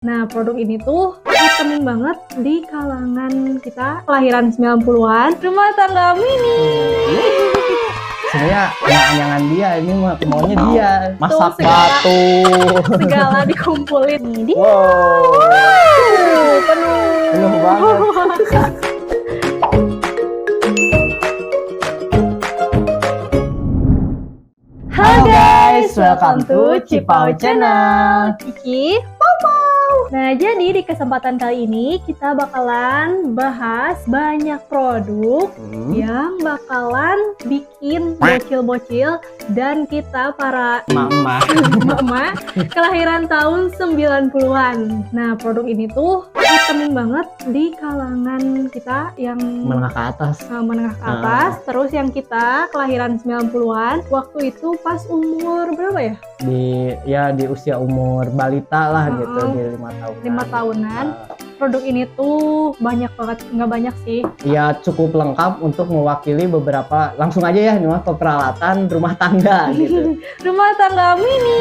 Nah, produk ini tuh happening banget di kalangan kita kelahiran 90-an, rumah tangga mini. Sebenarnya angan-angan dia, ini mah maunya dia masak segala- batu. Segala dikumpulin. Ini dia. Wow, penuh banget. Halo guys, welcome to Cipau Channel. Kiki, Nah, jadi di kesempatan kali ini kita bakalan bahas banyak produk yang bakalan bikin bocil-bocil dan kita para Mama. mama kelahiran tahun 90-an. Nah, produk ini tuh happening banget di kalangan kita yang Menengah ke atas. menengah ke atas, terus yang kita kelahiran 90-an, waktu itu pas umur berapa ya? Di usia umur balita lah gitu, di 5 tahun. 5 tahunan. Produk ini tuh banyak banget, nggak banyak sih. Ya cukup lengkap untuk mewakili beberapa, langsung aja ya, ini mah peralatan rumah tangga gitu. Rumah tangga mini.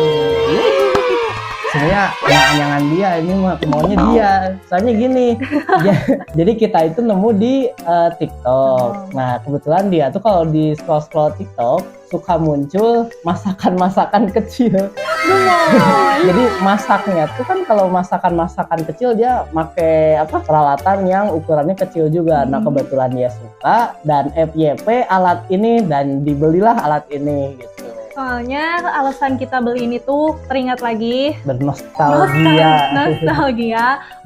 Sebenarnya angan-angan dia, ini mah maunya dia. Soalnya gini, jadi kita itu nemu di TikTok. Nah kebetulan dia tuh kalau di scroll TikTok suka muncul masakan-masakan kecil. Jadi masaknya tuh kan kalau masakan-masakan kecil dia pakai peralatan yang ukurannya kecil juga. Nah kebetulan dia suka dan FYP alat ini dan dibelilah alat ini gitu. Soalnya alasan kita beli ini tuh teringat lagi nostalgia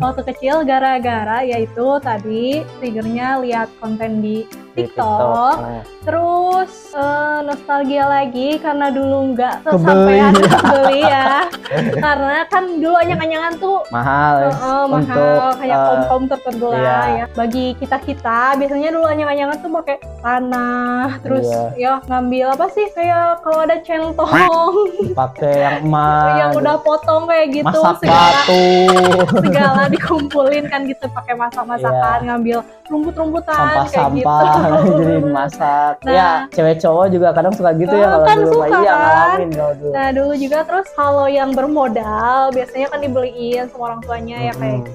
waktu kecil gara-gara yaitu tadi triggernya lihat konten di TikTok. Terus nostalgia lagi karena dulu nggak kesampaian beli ya. Karena kan dulu anyangan-anyangan tuh mahal mahal kayak kom-kom tertentu lah iya. ya. Bagi kita biasanya dulu anyangan-anyangan tuh pakai tanah, terus ya ngambil apa sih kayak kalau ada centong pakai yang emas yang udah potong kayak gitu, masak batu segala dikumpulin kan gitu pakai masak-masakan, ngambil rumput-rumputan sampah-sampah jadi masak. Nah, ya cewek cowok juga kadang suka gitu ya kalau kan dulu suka, iya kan? ngalamin kalau dulu. Nah dulu juga terus kalau yang bermodal biasanya kan dibeliin sama orang tuanya ya kayak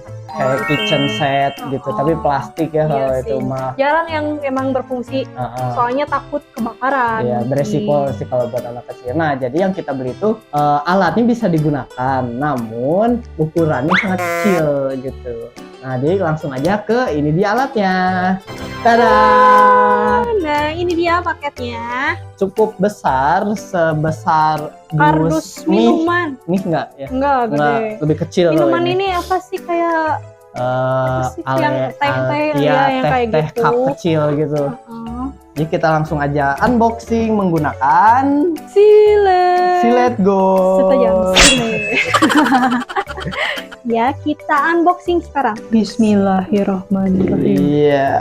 kitchen set gitu, tapi plastik ya kalau itu mah. Jarang yang emang berfungsi, soalnya takut kebakaran. Iya, beresiko sih kalau buat anak kecil. Nah, jadi yang kita beli itu alatnya bisa digunakan, namun ukurannya sangat kecil gitu. Nah, jadi langsung aja ke ini dia alatnya. Tada! Nah, ini dia paketnya. Cukup besar, sebesar kardus minuman. Mie enggak ya? Enggak, gede. Lebih kecil. Minuman ini apa sih kayak yang teh-teh yang kayak teh gitu. cup kecil gitu. Jadi kita langsung aja unboxing menggunakan Silet Go. Ya, kita unboxing sekarang. Bismillahirrahmanirrahim. Iya.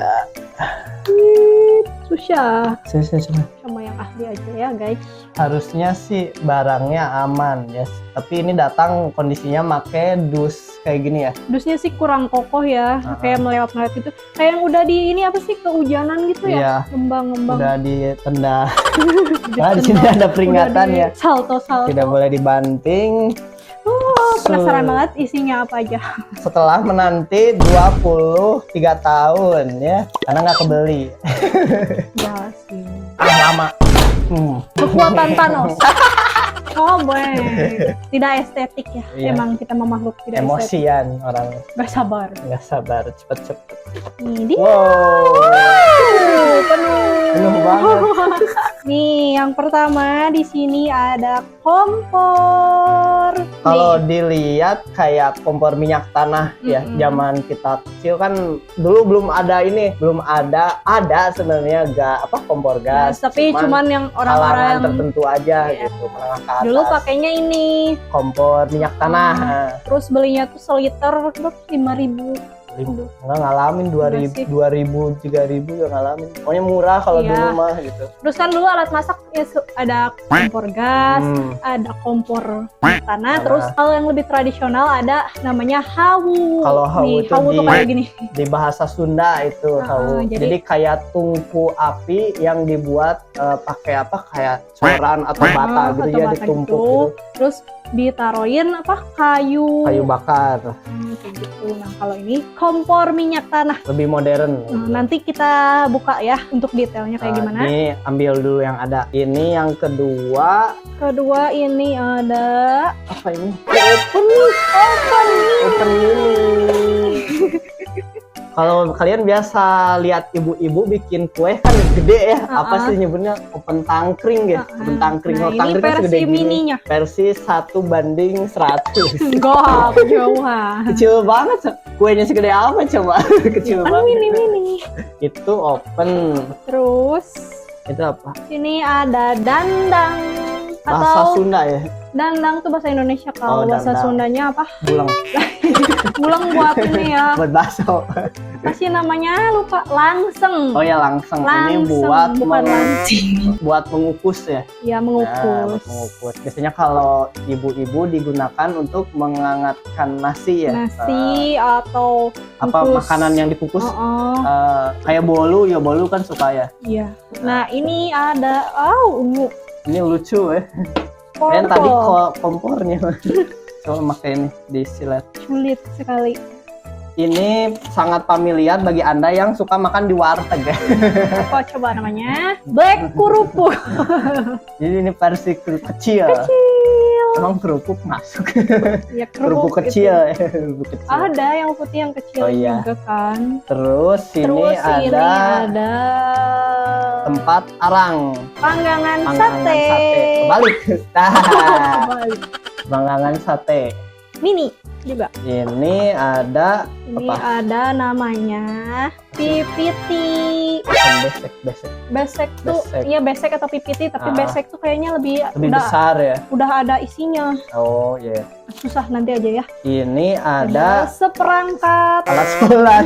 Susah. Susah. Sama yang ahli aja ya, guys. Harusnya sih barangnya aman ya. Tapi ini datang kondisinya make dus kayak gini ya. Dusnya sih kurang kokoh ya, kayak melewat-melewat gitu. Kayak yang udah di ini apa sih kehujanan gitu ya? Iya. Ngembang-ngembang. Udah ditenda. Nah, di sini ada peringatan ya. Salto-salto. Tidak boleh dibanting. Penasaran banget isinya apa aja. Setelah menanti 23 tahun ya, karena nggak kebeli. Ya sih. Lama. Kekuatan Thanos. Oh boy, tidak estetik ya. Iya. Emang kita makhluk tidak estetik. Emosian orang. Gak sabar. Nggak sabar, cepet-cepet. Nih dia. Penuh banget. Nih, yang pertama di sini ada kompor. Kalau dilihat kayak kompor minyak tanah ya, zaman kita kecil kan dulu belum ada sebenarnya kompor gas. Tapi cuman yang orang-orang tertentu aja gitu, menengah ke atas. Dulu pakainya ini kompor minyak tanah. Terus belinya tuh seliter 5.000. Nggak ngalamin 2.000, 3.000 juga ngalamin. Pokoknya murah kalau dulu mah gitu. Terus kan dulu alat masak ya ada kompor gas, ada kompor tanah. Terus kalau yang lebih tradisional ada namanya hawu. Kalau hawu itu hawu tuh kayak gini. Di bahasa Sunda itu hawu. Jadi kayak tungku api yang dibuat pakai apa kayak coran atau bata gitu atau ya, bata ditumpuk gitu. gitu. Terus ditaruhin apa kayu Bakar. kayak gitu. Nah kalau ini kompor minyak tanah. Lebih modern. Nanti kita buka ya untuk detailnya kayak gimana. Ini ambil dulu yang ada. Ini yang kedua Ini ada apa ini? oven. Open mini. Kalau kalian biasa lihat ibu-ibu bikin kue kan gede ya, apa sih nyebutnya open tangkring ya? Open tangkring. Nah, Kalau tangkring ini kan segede versi gini. mininya. Versi 1:100. Enggak, kejauhan. Kecil banget. Kuenya segede apa coba? Kecil Kan banget. mini. Itu open. Terus Itu apa? ini ada dandang Bahasa atau Sunda ya? dandang tuh bahasa Indonesia. Kalau bahasa dandang. Sundanya apa? Bulang. Bulang buat ini ya. Buat bakso. Masih namanya lupa, langseng. Oh ya langseng. Ini Langseng, buat bukan langsing. buat mengukus ya. Ya Nah, mengukus. buat mengukus. Biasanya kalau ibu-ibu digunakan untuk menghangatkan nasi ya. Nasi atau Apa kukus. makanan yang dikukus? Oh, Kayak bolu ya, bolu kan suka ya. iya. Nah ini ada ungu. Ini lucu ya. Purple. Tadi kompornya. Coba pakai ini disilet. Sulit sekali. Ini sangat familiar bagi Anda yang suka makan di warteg ya. Apa coba namanya? Black kerupuk. Jadi ini versi kecil. Kecil. Emang kerupuk masuk. Ya Kerupuk kerupuk kecil gitu. ya. Kerupuk kecil. Ada yang putih yang kecil Oh, iya. juga kan. Terus Terus ini ini ada ada tempat arang. panggangan Panggangan sate. Kebalik. Nah, Kebalik. panggangan sate. Mini juga. Ini ada Ini apa? ada namanya pipiti. Besek. Besek tuh, Besek. iya besek atau pipiti, tapi Ah. besek tuh kayaknya lebih Lebih udah besar ya. udah ada isinya. Oh iya. Susah nanti aja ya. Ini ada seperangkat alat sholat.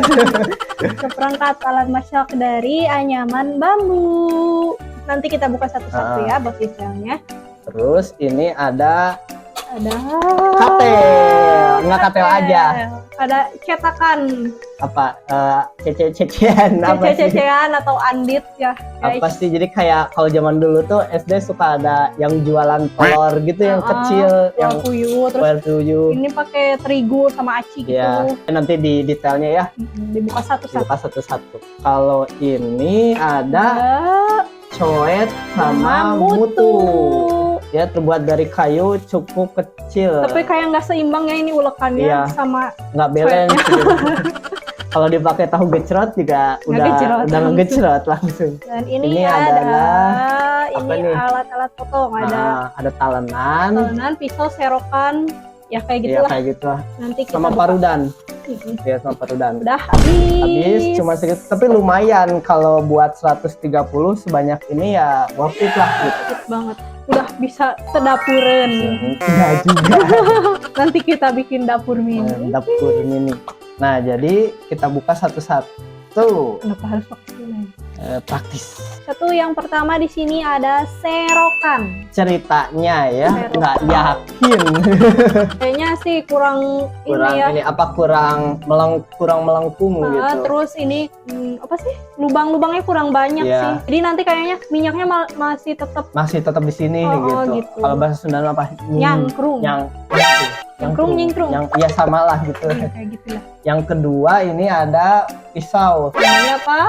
seperangkat alat masak dari anyaman bambu. Nanti kita buka satu-satu ya buat detailnya. Terus ini ada Ada katel. Enggak katel aja. Ada cetakan, Apa? Cecean apa sih? cecean atau andit ya. Apa sih? Jadi kayak kalau zaman dulu tuh SD suka ada yang jualan telur gitu yang kecil, yang puyuh, terus kuer tuyul. ini pakai terigu sama aci gitu. Ya, nanti di detailnya ya, Dibuka satu-satu. dibuka satu-satu. Kalau ini ada coet sama mutu. Ya terbuat dari kayu cukup kecil. Tapi kayak nggak seimbang ya ini ulekannya Iya. sama Nggak balance. Gitu. Kalau dipakai tahu gecrot juga Ngegecrot udah langsung. ngegecrot langsung. dan ini adalah apa ini nih? alat-alat potong, Ada talenan, talenan, pisau, serokan, ya kayak gitu ya lah. kayak gitu lah. Nanti kita Sama buka. parudan. Mm-mm. Ya sama parudan. Udah habis. Habis cuma segitu, tapi lumayan kalau buat 130 sebanyak ini ya worth it lah gitu. Dikit banget. Udah bisa sedapuran. Enggak juga. Nanti kita bikin dapur mini. Dapur mini. Nah, jadi kita buka satu-satu. Kenapa harus pakai ini? Praktis. Satu yang pertama di sini ada serokan. Ceritanya ya, Serokan. nggak yakin. Kayaknya sih kurang kurang ini ya. ini apa kurang melengkung Nah, gitu. terus ini apa sih? Lubang-lubangnya kurang banyak Iya. sih. Jadi nanti kayaknya minyaknya masih tetap Masih tetap di sini Oh, gitu. gitu. Kalau bahasa Sunda apa? nyangkrung. Nyangkrung, nyingkrung. Yang iya sama lah gitu. Iya, kayak gitu lah. Yang kedua ini ada pisau. Namanya apa?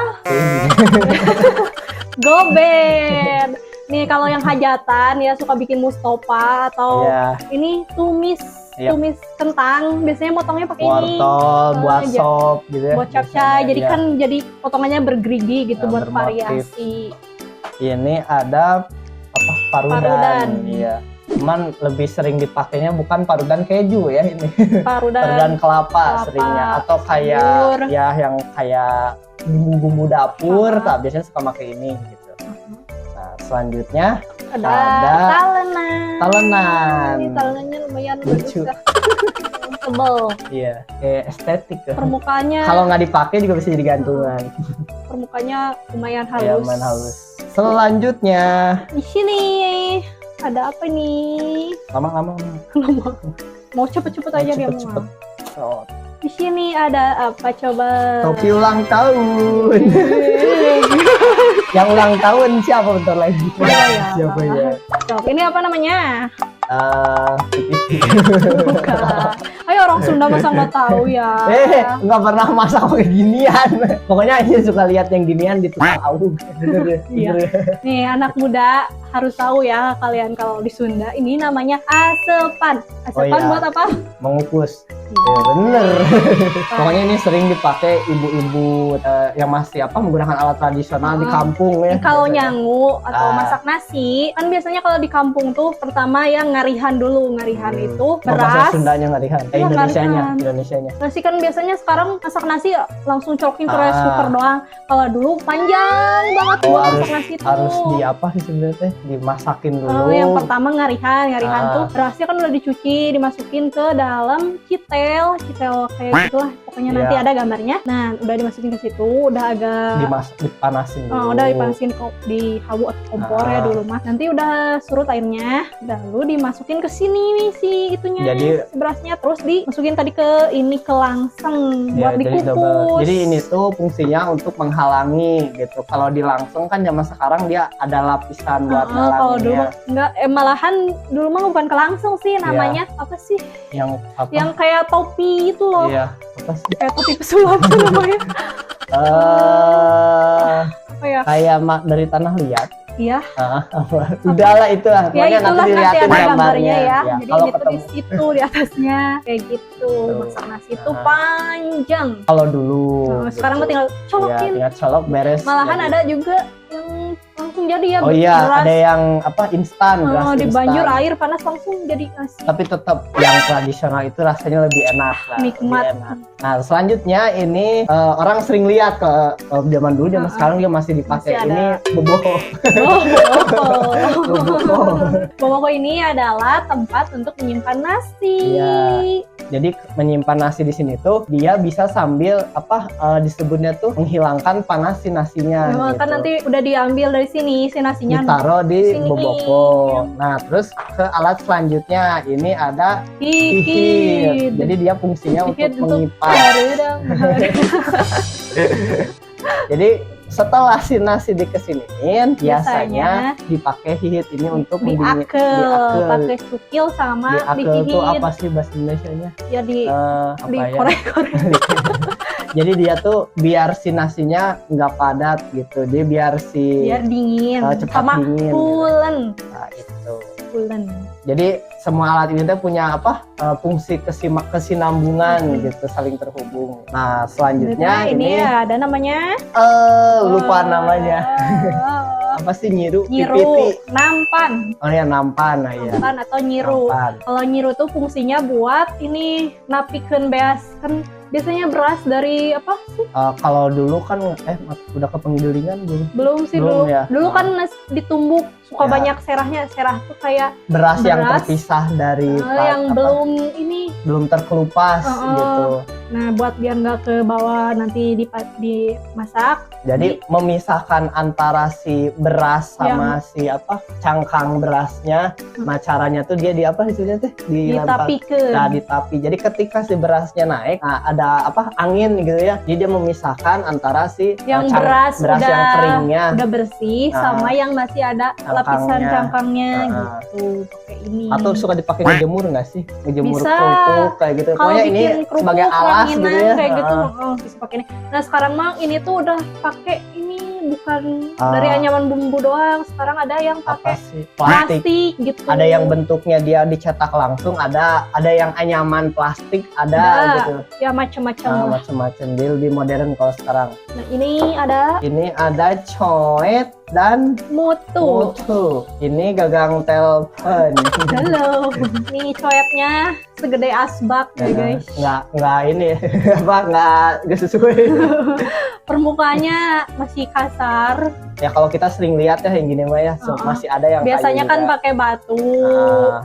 Gober. Nih kalau yang hajatan ya suka bikin mustopa atau Iya, ini tumis Iya. tumis kentang. Biasanya motongnya pakai ini. wortel, buat aja. sop gitu ya. Buat capcay. biasanya, Jadi iya. kan jadi potongannya bergerigi gitu Nah, buat bermotif. variasi. Ini ada apa? Parudan. Parudan. Iya. Cuman lebih sering dipakainya bukan parudan keju ya ini. Parudan. Parudan kelapa kelapa, seringnya atau kayak sayur. ya yang kayak bumbu-bumbu dapur, Ah. biasanya suka pakai ini gitu. Nah, selanjutnya Ada ada talenan. talenan. Ini talenannya lumayan Lucu. bagus lah. Tebel. Iya, kayak estetik ya. Permukaannya Kalau nggak dipakai juga bisa jadi gantungan. permukaannya lumayan Ya, halus. main halus. Selanjutnya, Di sini ada apa nih? lama-lama. Mau cepet-cepet aja dia Cepet-cepet. mau. Oh, Di sini ada apa coba? Topi ulang tahun. Yang ulang tahun siapa bentar lagi? Siapa ya? Sok, ini apa namanya? Pipit. Bukan. Ayo orang Sunda masa nggak tahu ya. Nggak pernah masak pakai ginian. Pokoknya ini suka lihat yang ginian di tukang awu. Iya. Nih anak muda harus tahu ya kalian kalau di Sunda ini namanya asepan. Asepan iya. buat apa? Mengukus. Ya bener. Pokoknya ini sering dipakai ibu-ibu yang masih menggunakan alat tradisional di kampung ya. Kalau nyangu atau masak nasi, kan biasanya kalau di kampung tuh pertama yang ngarihan dulu. Ngarihan itu beras. Bahasa Sundanya ngarihan. Iya, Indonesianya. Nasi kan biasanya sekarang masak nasi langsung colokin ke rice Ah. cooker doang. Kalau dulu panjang banget buat masak nasi tuh. Harus di apa sih sebenarnya? Dimasakin dulu. Yang pertama ngarihan tuh berasnya kan udah dicuci, dimasukin ke dalam citel kayak gitulah. Pokoknya nanti ada gambarnya. Nah, udah dimasukin ke situ, udah agak dipanasin dulu. udah dipanasin di hawu atau kompor ya dulu mah. Nanti udah surut airnya, lalu dimasukin ke sini nih si itunya, si berasnya, terus dimasukin tadi ke langseng buat dikukus. Jadi ini tuh fungsinya untuk menghalangi gitu. Kalau di langseng kan zaman sekarang dia ada lapisan buat menghalangi. Kalau dulu enggak, malahan dulu mah bukan kelangseng sih namanya, apa sih? Yang apa? Yang kayak topi itu loh. Iya, apa sih? Kayak topi pesulap tuh namanya. Apa ya? Kayak dari tanah liat. Iya. Udahlah itulah. Ya Pokoknya itulah, nanti dilihatin ada gambarnya ya. Jadi kalau ini tuh di situ di atasnya kayak gitu. Masak nasi itu panjang. Kalau dulu. Sekarang mah tinggal colokin. Ya, tinggal colok beres. Malahan ada juga yang langsung jadi ya. Oh iya, beras. ada yang instan, beras dibanjur instan. air panas langsung jadi nasi. Tapi tetap yang tradisional itu rasanya lebih enak lah. Nikmat. Lebih enak. Nah, selanjutnya ini orang sering lihat ke zaman dulu, zaman sekarang dia masih dipakai. Masih ini boboho. Boboho ini adalah tempat untuk menyimpan nasi. Iya. Jadi menyimpan nasi di sini tuh dia bisa sambil disebutnya tuh menghilangkan panas si nasinya. Nah, gitu. kan nanti udah diambil dari sini si nasinya. Ditaruh di sini. boboho. Nah, terus ke alat selanjutnya ini ada hihit. Jadi dia fungsinya untuk menyimpan. Jadi setelah si nasi dikesiniin, biasanya dipakai hihit ini untuk diakel, pakai cukil sama diakel itu apa sih bahasa Indonesianya? Ya dikorek-korek. Jadi dia tuh biar si nasinya nggak padat gitu, dia biar dingin, cepat sama dingin. pulen. Nah itu. Pulen. Jadi semua alat ini tuh punya fungsi kesinambungan gitu, saling terhubung. Nah selanjutnya ini ada namanya. Lupa namanya. Apa sih nyiru? Pipiti. Nampan. Oh ya nampan, Nampan atau nyiru. Kalau nyiru tuh fungsinya buat ini napikeun beas kan. Biasanya beras dari apa sih? Kalau dulu kan udah ke penggilingan belum? Belum sih dulu. Ya. Dulu kan ditumbuk suka banyak serahnya. Serah tuh kayak beras yang terpisah dari yang belum terkelupas gitu. Nah, buat biar nggak ke bawah nanti dimasak. Jadi memisahkan antara si beras sama si cangkang berasnya. Nah, caranya tuh dia ditapikeun. Nah, ditapi. Jadi ketika si berasnya naik, ada angin gitu ya. Jadi dia memisahkan antara si yang beras yang keringnya udah bersih sama yang masih ada lapisan cangkangnya gitu. Pakai ini. Atau suka dipakai ngejemur nggak sih? Ngejemur bisa. kerupuk kayak gitu. Pokoknya ini sebagai alas gitu ya. Kayak gitu. Bisa pakai ini. Nah, sekarang mah ini tuh udah pakai ini bukan dari anyaman bumbu doang. Sekarang ada yang pakai plastik gitu. Ada yang bentuknya dia dicetak langsung, ada yang anyaman plastik, ada gitu. Ya macam-macam. Macam-macam. Dia lebih modern kalau sekarang. Nah, ini ada coet dan mutu. Ini gagang telepon. Halo. Nih coetnya segede asbak ya guys. Nggak ini nggak sesuai. Permukaannya masih kasar. Ya kalau kita sering lihat ya yang gini mah ya, masih ada yang biasanya kayu kan juga. pakai batu.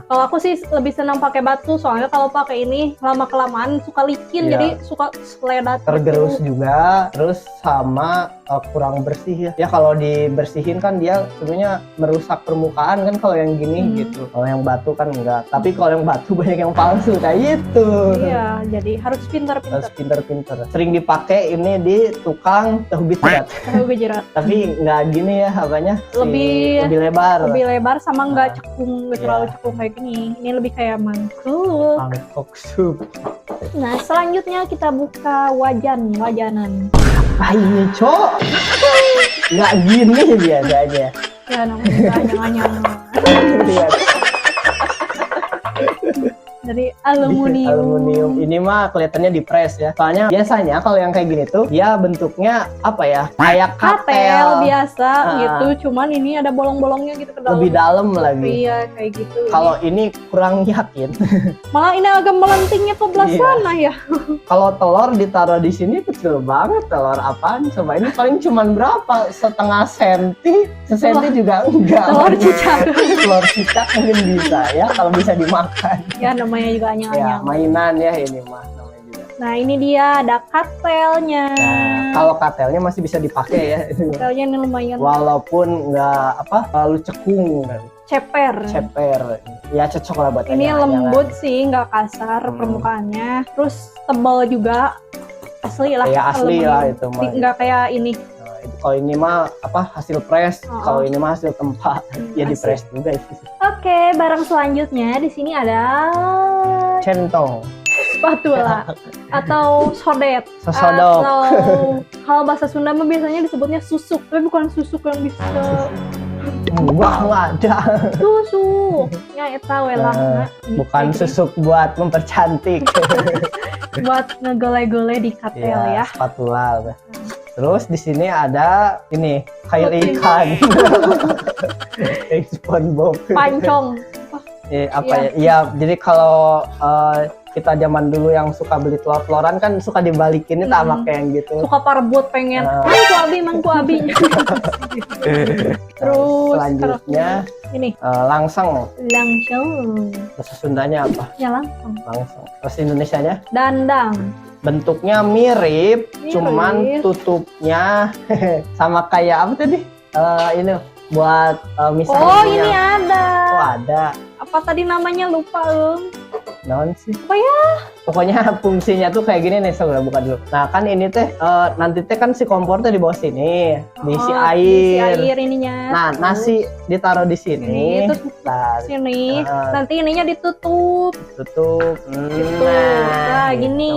Kalau aku sih lebih senang pakai batu, soalnya kalau pakai ini lama kelamaan suka licin, Iya. jadi suka seledat. Tergerus juga, terus sama kurang bersih ya. Ya kalau dibersihin kan dia sebenarnya merusak permukaan kan kalau yang gini gitu. Kalau yang batu kan enggak. Tapi kalau yang batu banyak yang palsu kayak gitu. Iya, jadi harus pintar-pintar. Harus pinter-pinter. Sering dipakai ini di tukang tahu gejrot. Tahu gejrot. Tapi nggak gini ya apanya? Lebih lebar. Lebih lebar sama nggak cekung, nggak Iya. terlalu cekung kayak gini. Ini lebih kayak mangkuk. Mangkok sup. Nah, selanjutnya kita buka wajanan. Ah ini cok. Nggak gini biasanya. Ya namanya anyang-anyang. Lihat. Dari aluminium. Aluminium ini mah kelihatannya di press ya. Soalnya biasanya kalau yang kayak gini tuh dia bentuknya apa ya? Kayak Katel biasa Ah. gitu, cuman ini ada bolong-bolongnya gitu ke dalam. lebih dalam lagi. Iya, kayak gitu. Kalau ini kurang yakin. Malah ini agak melentingnya ke belah Iya. sana ya. Kalau telur ditaruh di sini kecil banget. Telur apaan? Coba ini paling cuman berapa? Setengah senti? Sesenti juga enggak. Telur cicak. Telur cicak mungkin bisa ya kalau bisa dimakan. Ya namanya juga Ya anyang-anyang. mainan ya ini mah namanya juga. Nah, ini dia ada katelnya. Nah, kalau katelnya masih bisa dipakai ya. Katelnya ini lumayan Walaupun nggak apa terlalu cekung, ceper. ceper. Ya cocok lah buat Ini anyang-anyangan. lembut sih, nggak kasar permukaannya. Terus tebal juga, asli lah. Ya asli aluminium. lah itu mah. Nggak kayak ini. Nah, kalau ini mah apa hasil press, kalau ini mah hasil tempat. Ya di asli. press juga sih. Oke, barang selanjutnya di sini ada Centong, spatula atau sodet. sesodok. Atau kalau bahasa Sunda mah biasanya disebutnya susuk, tapi bukan susuk yang bisa Wah nggak ada. susuk. Ya eta we lah. Nah, Bukan kayak gini. susuk buat mempercantik. Buat ngegole-gole di katel ya. Spatula. Terus di sini ada ini kail ikan. Kayak SpongeBob. Pancong. Apa ya? Iya, jadi kalau kita zaman dulu yang suka beli telur-teloran kan suka dibalikin itu sama kayak yang gitu. Suka parebut pengen mangku abi. Terus Selanjutnya ini langseng. langsung. Bahasa Sundanya apa? Ya langsung. Langseng. Bahasa Indonesianya? Dandang. Bentuknya mirip, cuman tutupnya sama kayak apa tadi? Ini buat misalnya. Oh, ini ada. Oh, ada. Apa tadi namanya lupa, Naon sih? Apa ya? Pokoknya fungsinya tuh kayak gini nih, saya buka dulu. Nah kan ini teh nanti teh kan si kompor teh di bawah sini, diisi Diisi air. air ininya. Nah nasi ditaruh di Ini, sini, terus nah, sini. Ah. Nanti ininya ditutup. tutup. Gitu. Nah, gini.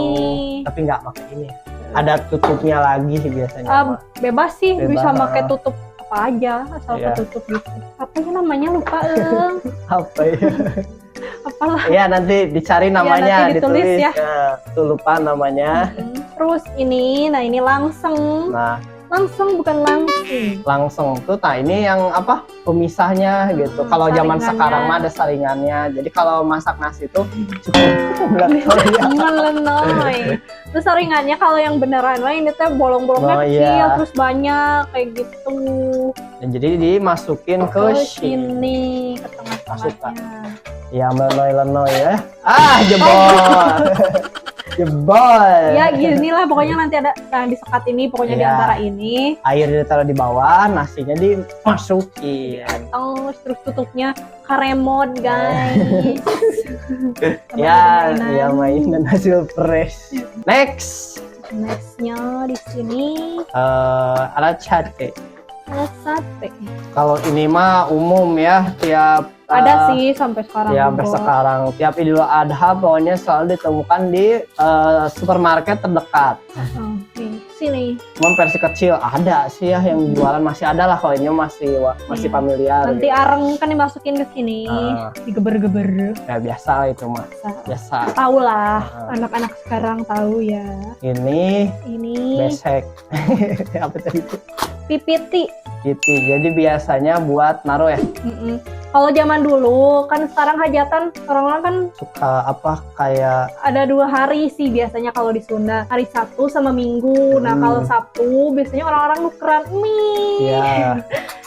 Tapi nggak pakai ini. Ada tutupnya lagi sih biasanya. Mak. Bebas sih, Bebas, bisa pakai tutup apa aja, asal Iya. ketutup gitu. Apa ya namanya lupa, Apa ya? Apalah. Ya nanti dicari namanya, nanti ditulis ditulis. ya. Tuh lupa namanya. Terus ini, nah ini langseng. Nah Langseng bukan langsing. langsung tuh, nah ini yang apa pemisahnya gitu. Kalau zaman saringannya. sekarang mah ada saringannya. Jadi kalau masak nasi tuh cukup ya. Melenoy. Terus saringannya kalau yang beneran lah ini teh bolong-bolongnya Oh, kecil, iya. terus banyak kayak gitu. Dan jadi dimasukin ke Sini ke tengah-tengahnya. Ya melenoy-lenoy ya. Jebol. Jebol. Ya gini lah pokoknya nanti ada nah disekat ini pokoknya di Iya. antara ini. Air ditaruh di bawah, nasinya dimasukin. Terus tutupnya karemot guys. Ya, Mainan. ya mainan hasil press. Next, Nextnya di sini ada sate. ada sate. Kalau ini mah umum ya, tiap Ada sih sampai sekarang. ya sampai juga. sekarang tiap Idul Adha pokoknya selalu ditemukan di supermarket terdekat. Oke, sini. Cuman versi kecil ada sih ya yang jualan, masih ada lah kalau ini masih Iya. familiar. Nanti gitu. areng kan dimasukin ke sini, digeber-geber. Ya biasa lah itu mah, biasa. Tahu lah, anak-anak sekarang tahu ya. Ini Ini besek. Apa tadi? pipiti. Gitu. Jadi biasanya buat naruh ya. Mm-mm. Kalau zaman dulu kan sekarang hajatan orang-orang kan Suka apa kayak ada 2 hari sih biasanya kalau di Sunda, hari Sabtu sama Minggu. Nah kalau Sabtu biasanya orang-orang nukeran mie. ya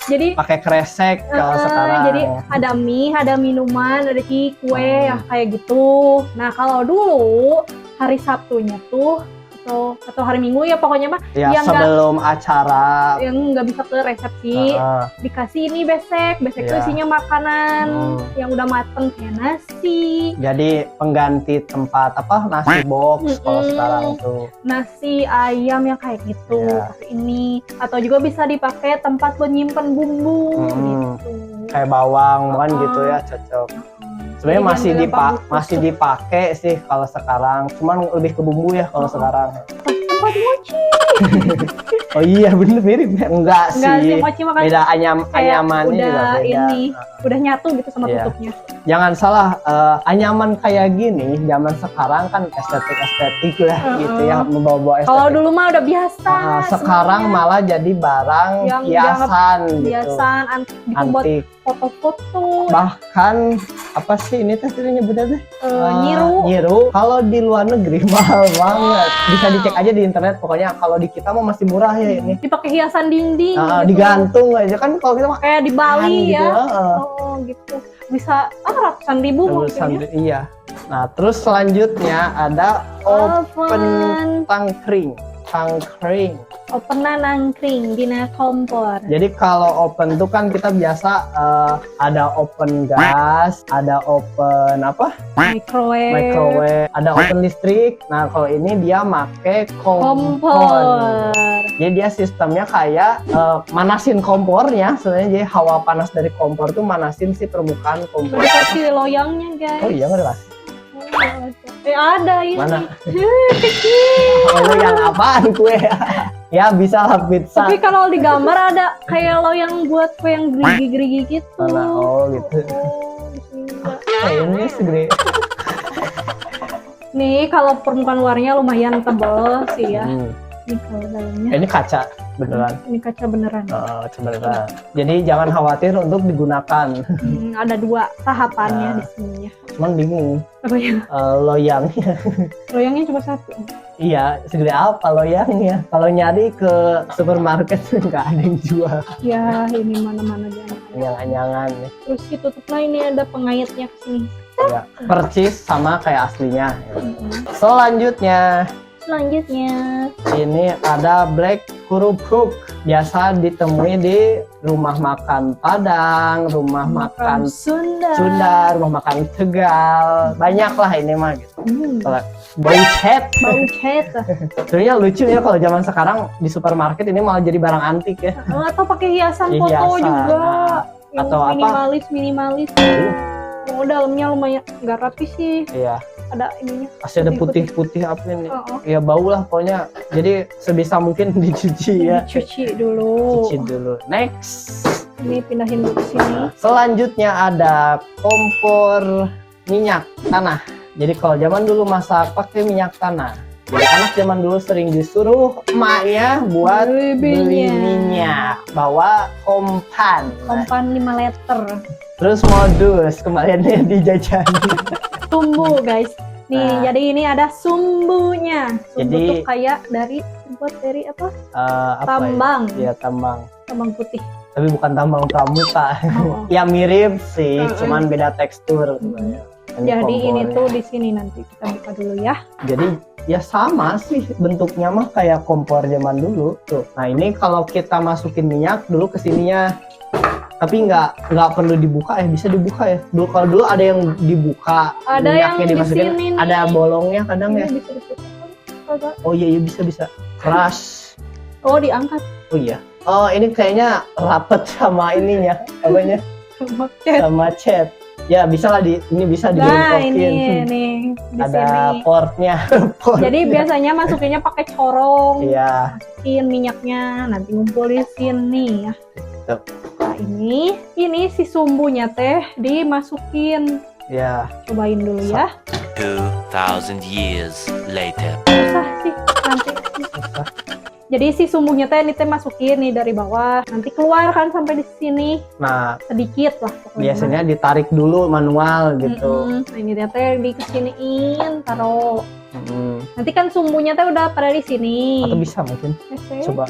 Jadi pakai kresek kalau sekarang. jadi ada mie, ada minuman, ada kue ya kayak gitu. Nah kalau dulu hari Sabtunya tuh atau hari Minggu ya pokoknya mah Ya yang nggak sebelum acara. yang nggak bisa ke resepsi dikasih ini besek itu Iya. isinya makanan yang udah mateng kayak nasi, Jadi pengganti tempat apa nasi box kalau sekarang tuh. nasi ayam yang kayak gitu. Iya. Ini atau juga bisa dipakai tempat buat nyimpen bumbu gitu. Kayak bawang kan gitu ya, cocok. Sebenarnya Jadi masih jangan gampang masih dipakai sih kalau sekarang, cuman lebih ke bumbu ya kalau sekarang. tempat mochi. Oh iya bener mirip ya? Enggak sih. Mochi makan Beda kayak anyamannya udah juga beda. ini udah nyatu gitu sama Iya. tutupnya. Jangan salah, anyaman kayak gini zaman sekarang kan estetik lah gitu ya, membawa estetik. Kalau dulu mah udah biasa. Sekarang semuanya. malah jadi barang Yang hiasan gitu. Hiasan gitu buat Antik. foto-foto. Bahkan apa sih ini teh nyebutnya teh? Nyiru. Nyiru. Kalau di luar negeri mahal banget. Bisa dicek aja di internet. Pokoknya kalau di kita mah masih murah ya ini. Dipakai hiasan dinding. Gitu. Digantung aja kan kalau kita mah Kayak di Bali gitu, ya. Oh gitu. Bisa ratusan ribu mungkin ya. Iya. Nah, terus selanjutnya ada open tangkring. Openan nangkring dina kompor. Jadi kalau open tuh kan kita biasa ada open gas, ada open apa? Microwave, ada open listrik. Nah, kalau ini dia make kompor. Jadi dia sistemnya kayak manasin kompornya, sebenarnya jadi hawa panas dari kompor tuh manasin si permukaan kompor. Udah kasih loyangnya, guys. Oh iya, nggak ada. Ada ini. Mana? Kecil. Itu yang apaan kue? Ya bisa lah pizza. Tapi kalau di gambar ada kayak loyang buat kue yang gerigi-gerigi gitu. Mana? Oh gitu. Ini segede. Nih kalau permukaan luarnya lumayan tebal sih ya. Ini kalau dalamnya. Ini kaca beneran. Ini kaca beneran. Beneran. Jadi jangan khawatir untuk digunakan. Ada 2 tahapannya di sini. Cuman bingung. Apa ya? Loyangnya. Loyangnya cuma 1. Iya, segede apa loyangnya? Kalau nyari ke supermarket nggak ada yang jual. Ya ini mana-mana jangan. Yang anyangan. Terus si tutupnya ini ada pengaitnya ke sini. Ya, percis sama kayak aslinya. Selanjutnya ini ada black kerupuk, biasa ditemui di rumah makan Padang, rumah makan Sunda, rumah makan Tegal, banyak lah ini mah gitu. Baucet. Sebenarnya lucu ya kalau zaman sekarang di supermarket ini malah jadi barang antik ya. Atau pakai hiasan foto juga. Atau minimalis. Oh, dalamnya lumayan nggak rapi sih. Iya. Ada ininya. Pasti ada putih-putih apa ini? Ya bau lah pokoknya. Jadi sebisa mungkin dicuci ya. Cuci dulu. Next. Ini pindahin dulu ke sini. Selanjutnya ada kompor minyak tanah. Jadi kalau zaman dulu masak pakai minyak tanah. Jadi anak zaman dulu sering disuruh emaknya buat beli minyak, bawa kompan 5 liter. Terus modus kembaliannya dijajani. Sumbu guys. Nih, jadi ini ada sumbunya. Sumbu Jadi, tuh kayak buat dari apa? Tambang. Iya, tambang. Tambang putih. Tapi bukan tambang pramuka. Ya mirip sih, cuman beda tekstur. Jadi ini tuh di sini nanti kita buka dulu ya. Jadi ya sama sih bentuknya mah kayak kompor zaman dulu tuh. Nah ini kalau kita masukin minyak dulu ke sininya, tapi nggak perlu dibuka ya, bisa dibuka ya. Dulu kalau dulu ada yang dibuka, ada minyaknya yang dimasukin, di sini ada bolongnya kadang ini ya. Bisa dibuka. Oh iya bisa. Keras. Oh diangkat. Oh iya. Oh ini kayaknya rapet sama ininya, apanya? Sama cat. Ya bisa lah ini bisa dibengkokin. Nah ini di ada sini. portnya. Jadi biasanya masukinnya pakai corong. Iya. Masukin minyaknya, nanti ngumpul di sini ya. Tuh. Nah ini si sumbunya teh dimasukin. Ya. Cobain dulu ya. 2000 years later. Susah sih nanti. Jadi si sumbunya teh ini teh masukin nih dari bawah, nanti keluar kan sampai di sini Nah, sedikit lah pokoknya. biasanya ditarik dulu manual gitu. Nah ini dia teh dikesiniin, taruh. Mm-mm. Nanti kan sumbunya teh udah pada di sini. Atau bisa mungkin Oke. coba.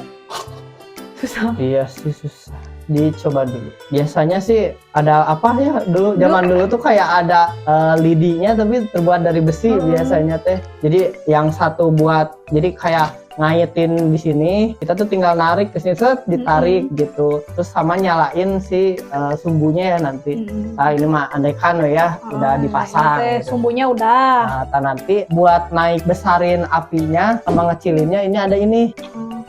Susah. Iya sih susah. Dicoba dulu. Biasanya sih ada apa ya dulu zaman dulu tuh kayak ada lidinya tapi terbuat dari besi biasanya teh. Jadi yang satu buat jadi kayak ngayetin di sini, kita tuh tinggal narik ke sini set ditarik gitu. Terus sama nyalain si sumbunya ya nanti. Ah ini mah andaikan ya udah dipasang. Teh Gitu. sumbunya udah. Nah, nanti buat naik besarin apinya sama ngecilinnya ini ada ini.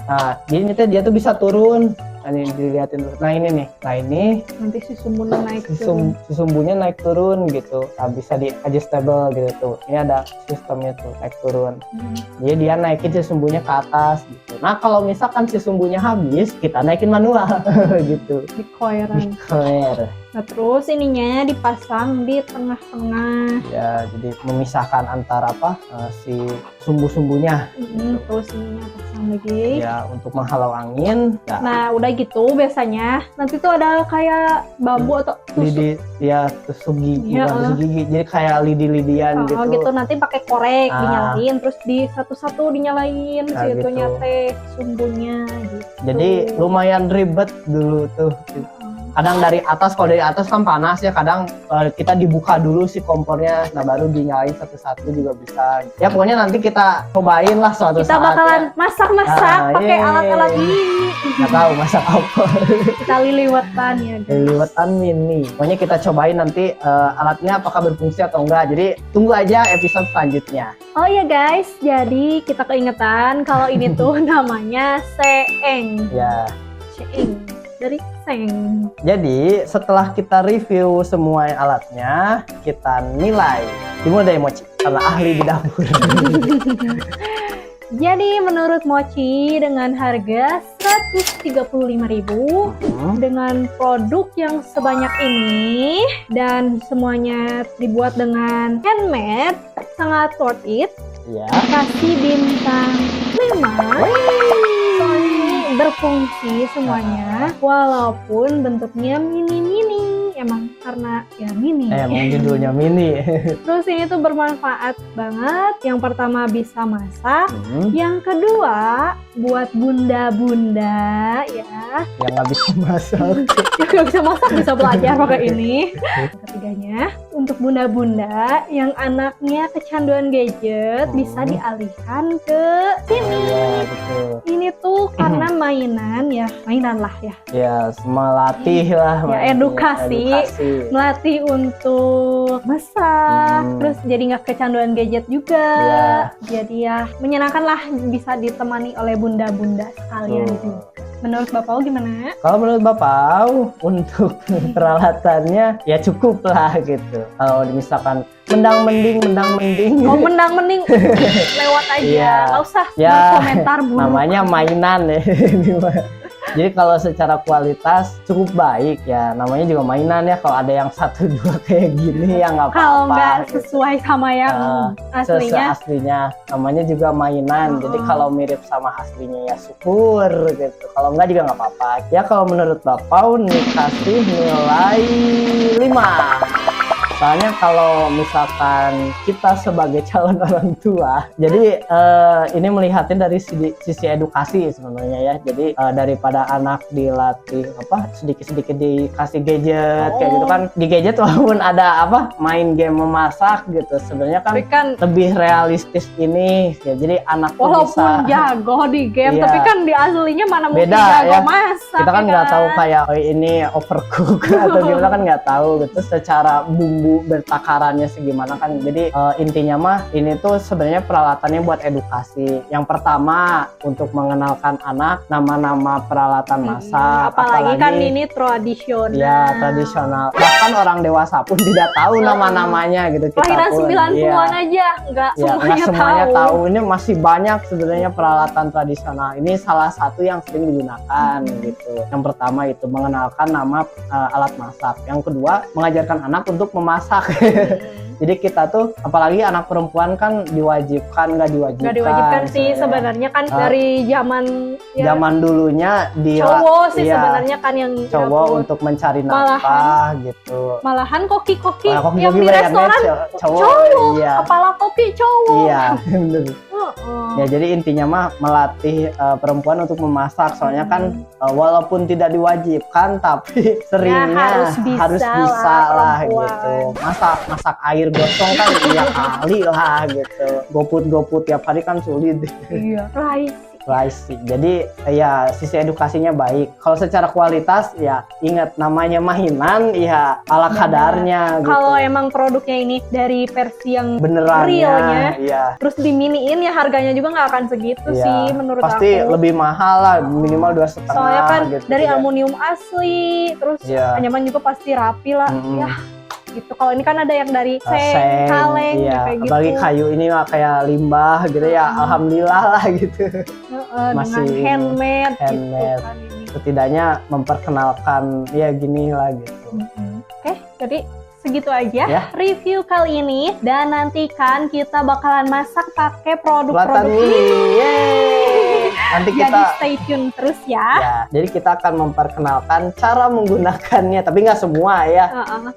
Nah, jadi dia tuh bisa turun. Nah, ini dilihatin dulu. Nah, ini nih. Nah, ini Nanti si sumbunya naik si turun. sumbunya naik turun gitu. Nah, bisa di adjustable gitu tuh. Ini ada sistemnya tuh naik turun. Jadi dia naikin si sumbunya ke atas gitu. Nah, kalau misalkan si sumbunya habis, kita naikin manual gitu. Di koiran. Clear. Nah terus ininya dipasang di tengah-tengah. Ya, jadi memisahkan antara si sumbu-sumbunya. Terus ininya pasang lagi. Ya, untuk menghalau angin. Ya. Nah udah gitu biasanya nanti tuh ada kayak bambu atau tusuk. Lidi ya tusuk gigi, Ya, bukan tusuk gigi, jadi kayak lidi-lidian gitu nanti pakai korek Ah. dinyalain, terus di satu-satu dinyalain Nah, situnya gitu. teh sumbunya gitu. Jadi lumayan ribet dulu tuh. Kadang dari atas, kalau dari atas kan panas ya, kadang kita dibuka dulu si kompornya, nah baru dinyalain satu-satu juga bisa. Ya pokoknya nanti kita cobain lah suatu Kita saat bakalan ya. masak-masak pakai yeay. alat-alat ini. Nggak tahu masak apa. Kita liliwetan ya guys. Liliwetan mini. Pokoknya kita cobain nanti alatnya apakah berfungsi atau enggak. Jadi tunggu aja episode selanjutnya. Oh ya guys, jadi kita keingetan kalau ini tuh namanya seeng. Ya. Seeng dari seng. Jadi setelah kita review semua alatnya, kita nilai. Dimulai dari Mochi karena ahli di dapur. Jadi menurut Mochi dengan harga 135.000 dengan produk yang sebanyak ini dan semuanya dibuat dengan handmade, sangat worth it. Ya. Kasih bintang 5. Soalnya berfungsi semuanya walaupun bentuknya mini-mini, emang karena ya mini. Emang judulnya mini. Terus ini tuh bermanfaat banget. Yang pertama bisa masak, yang kedua buat bunda-bunda ya. Yang nggak bisa masak. Yang nggak bisa masak bisa belajar pakai ini. Yang ketiganya untuk bunda-bunda yang anaknya kecanduan gadget bisa dialihkan ke sini. Ya, betul. Ini tuh karena mainan ya, mainan lah ya. Ya, melatih lah. Ya, edukasi. Melatih untuk masak, terus jadi nggak kecanduan gadget juga. Jadi ya menyenangkan lah, bisa ditemani oleh bunda-bunda sekalian juga. Menurut Bapak gimana? Kalau menurut Bapak untuk peralatannya ya cukup lah gitu. Kalau misalkan mendang-mending. Oh mendang-mending lewat aja, Iya. nggak usah Ya, berkomentar buruk. namanya mainan ya. Jadi kalau secara kualitas cukup baik ya, namanya juga mainan ya. Kalau ada yang 1-2 kayak gini ya nggak apa-apa. Kalau nggak gitu. sesuai sama yang aslinya. Aslinya namanya juga mainan. Jadi kalau mirip sama aslinya ya syukur gitu. Kalau nggak juga nggak apa-apa. Ya kalau menurut Bapak dikasih nilai 5. Soalnya kalau misalkan kita sebagai calon orang tua, jadi ini melihatnya dari sisi edukasi sebenarnya ya. Jadi daripada anak dilatih sedikit-sedikit dikasih gadget kayak gitu kan, di gadget walaupun ada main game memasak gitu, sebenarnya kan lebih realistis ini ya. Jadi anak walaupun bisa jago di game, iya, tapi kan di aslinya mana mungkin beda jago ya. masak. Kita kan nggak tahu kayak ini overcook atau gimana kan nggak tahu gitu. Secara bumbu bertakarannya segimana kan. Jadi intinya mah ini tuh sebenarnya peralatannya buat edukasi. Yang pertama untuk mengenalkan anak nama-nama peralatan masak. Apalagi kan ini tradisional. Ya tradisional. Bahkan orang dewasa pun tidak tahu nama-namanya gitu. Kelahiran 90-an aja nggak semuanya tahu. Ini masih banyak sebenarnya peralatan tradisional. Ini salah satu yang sering digunakan gitu. Yang pertama itu mengenalkan nama alat masak. Yang kedua mengajarkan anak untuk memasak memasak. Jadi kita tuh, apalagi anak perempuan kan diwajibkan, nggak diwajibkan. Nggak diwajibkan sih sebenarnya kan dari zaman zaman dulunya cowok sih iya, sebenarnya kan yang cowok dapur. untuk mencari nafkah gitu. Malahan koki-koki Koki-koki yang di bayarnya restoran cowok. Iya. kepala koki cowok. Iya, bener. Ya jadi intinya mah melatih perempuan untuk memasak. Soalnya kan walaupun tidak diwajibkan tapi seringnya harus bisa lah gitu. Masak air gosong kan iya kali lah gitu. Goput tiap hari kan sulit. Iya, Rice. Jadi ya sisi edukasinya baik. Kalau secara kualitas ya ingat namanya mainan ya ala kadarnya gitu. Kalau emang produknya ini dari versi yang benerannya, realnya, iya. terus diminiin ya harganya juga nggak akan segitu Iya, sih menurut pasti aku. lebih mahal lah, minimal 2,5. Soalnya kan gitu, dari ya. aluminium asli, terus Iya. anyaman juga pasti rapi lah. Ya gitu. Kalau ini kan ada yang dari Seng, kaleng iya. kayak gitu. Apalagi kayu ini mah kayak limbah gitu ya, alhamdulillah lah gitu. Masih dengan handmade. Gitu kan ini. Setidaknya memperkenalkan ya gini lah gitu. Oke, jadi segitu aja Ya. review kali ini, dan nantikan kita bakalan masak pakai produk-produk Buatan ini, yeay. Nanti Jadi kita stay tune terus ya. ya, jadi kita akan memperkenalkan cara menggunakannya, tapi nggak semua ya.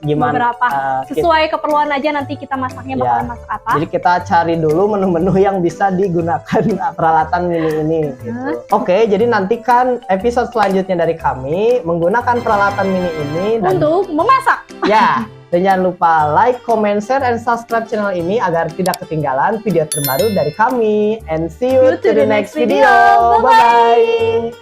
Gimana? Beberapa sesuai keperluan aja nanti kita masaknya bakalan masak apa. Jadi kita cari dulu menu-menu yang bisa digunakan peralatan mini ini gitu. Oke, jadi nantikan episode selanjutnya dari kami menggunakan peralatan mini ini untuk memasak. Ya, dan jangan lupa like, comment, share, and subscribe channel ini agar tidak ketinggalan video terbaru dari kami. And see you to the next video. Bye-bye.